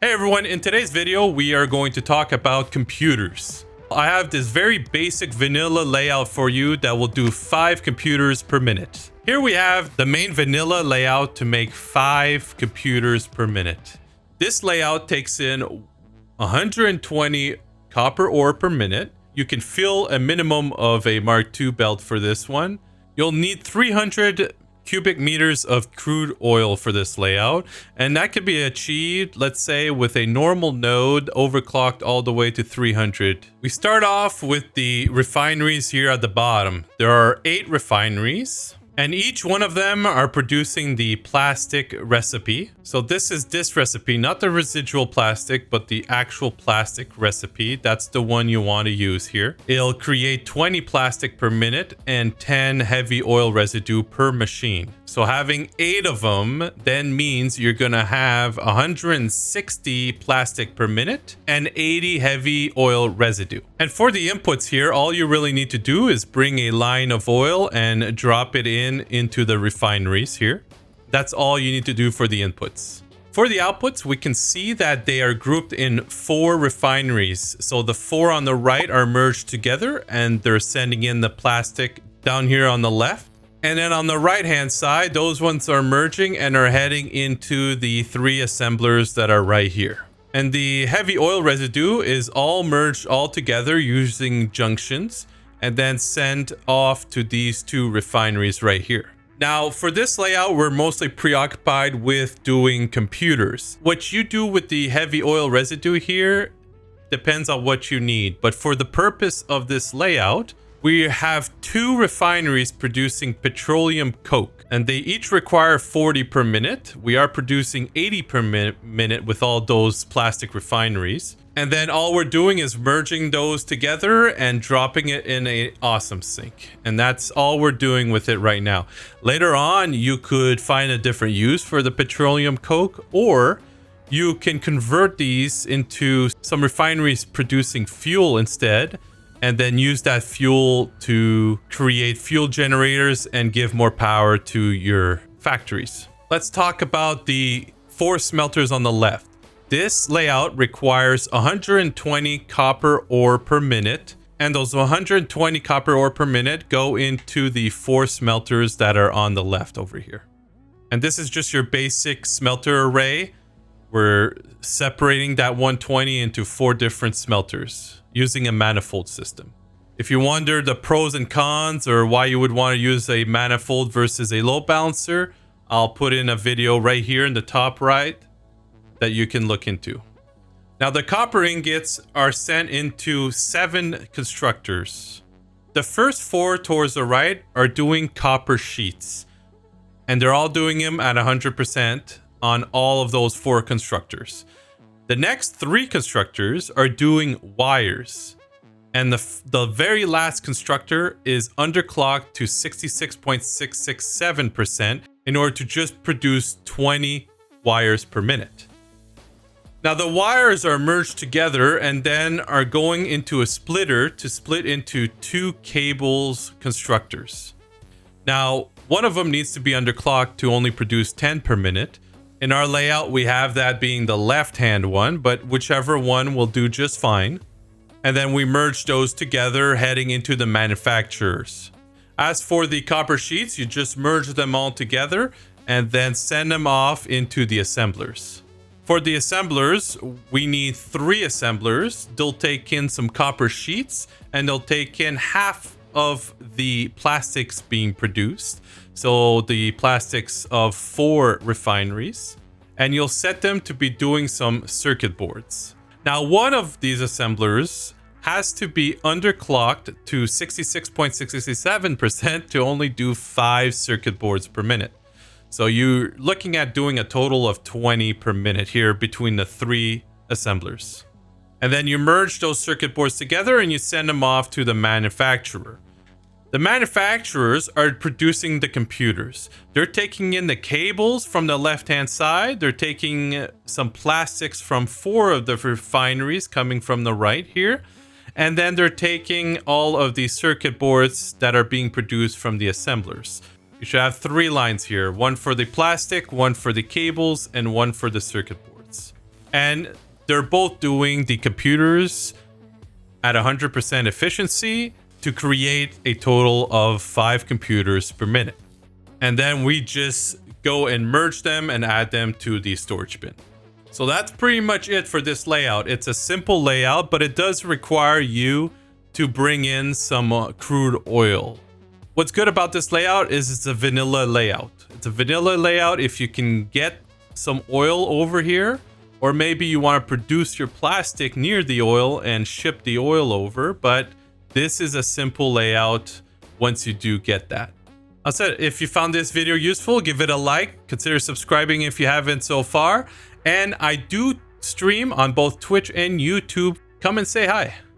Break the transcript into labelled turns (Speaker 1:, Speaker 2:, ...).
Speaker 1: Hey everyone, in today's video we are going to talk about computers. I have this very basic vanilla layout for you that will do 5 computers per minute. Here we have the main vanilla layout to make 5 computers per minute. This layout takes in 120 copper ore per minute. You can fill a minimum of a Mark II belt for this one. You'll need 300 cubic meters of crude oil for this layout, and that could be achieved, let's say, with a normal node overclocked all the way to 300. We start off with the refineries here at the bottom. There are 8 refineries, and each one of them are producing the plastic recipe. So this is this recipe, not the residual plastic, but the actual plastic recipe. That's the one you want to use here. It'll create 20 plastic per minute and 10 heavy oil residue per machine. So having 8 of them then means you're going to have 160 plastic per minute and 80 heavy oil residue. And for the inputs here, all you really need to do is bring a line of oil and drop it into the refineries here. That's all you need to do for the inputs. For the outputs, we can see that they are grouped in 4 refineries. So the 4 on the right are merged together and they're sending in the plastic down here on the left. And then on the right hand side, those ones are merging and are heading into the 3 assemblers that are right here. And the heavy oil residue is all merged all together using junctions and then sent off to these 2 refineries right here. Now, for this layout, we're mostly preoccupied with doing computers. What you do with the heavy oil residue here depends on what you need. But for the purpose of this layout, we have 2 refineries producing petroleum coke, and they each require 40 per minute. We are producing 80 per minute with all those plastic refineries. And then all we're doing is merging those together and dropping it in an awesome sink. And that's all we're doing with it right now. Later on, you could find a different use for the petroleum coke, or you can convert these into some refineries producing fuel instead, and then use that fuel to create fuel generators and give more power to your factories. Let's talk about the 4 smelters on the left. This layout requires 120 copper ore per minute, and those 120 copper ore per minute go into the 4 smelters that are on the left over here. And this is just your basic smelter array. We're separating that 120 into 4 different smelters using a manifold system. If you wonder the pros and cons or why you would want to use a manifold versus a load balancer, I'll put in a video right here in the top right that you can look into. Now, the copper ingots are sent into 7 constructors. The first 4 towards the right are doing copper sheets, and they're all doing them at 100% on all of those 4 constructors. The next 3 constructors are doing wires, and the very last constructor is underclocked to 66.667% in order to just produce 20 wires per minute. Now, the wires are merged together and then are going into a splitter to split into 2 cables constructors. Now, one of them needs to be underclocked to only produce 10 per minute. In our layout, we have that being the left-hand one, but whichever one will do just fine. And then we merge those together heading into the manufacturers. As for the copper sheets, you just merge them all together and then send them off into the assemblers. For the assemblers, we need 3 assemblers. They'll take in some copper sheets and they'll take in half of the plastics being produced. So the plastics of 4 refineries, and you'll set them to be doing some circuit boards. Now, one of these assemblers has to be underclocked to 66.67% to only do 5 circuit boards per minute. So you're looking at doing a total of 20 per minute here between the 3 assemblers. And then you merge those circuit boards together and you send them off to the manufacturer. The manufacturers are producing the computers. They're taking in the cables from the left-hand side. They're taking some plastics from 4 of the refineries coming from the right here. And then they're taking all of the circuit boards that are being produced from the assemblers. You should have 3 lines here. 1 for the plastic, 1 for the cables, and 1 for the circuit boards. And they're both doing the computers at 100% efficiency to create a total of 5 computers per minute. And then we just go and merge them and add them to the storage bin. So that's pretty much it for this layout. It's a simple layout, but it does require you to bring in some crude oil. What's good about this layout is it's a vanilla layout. It's a vanilla layout if you can get some oil over here, or maybe you want to produce your plastic near the oil and ship the oil over. But this is a simple layout once you do get that. I said, if you found this video useful, give it a like. Consider subscribing if you haven't so far. And I do stream on both Twitch and YouTube. Come and say hi.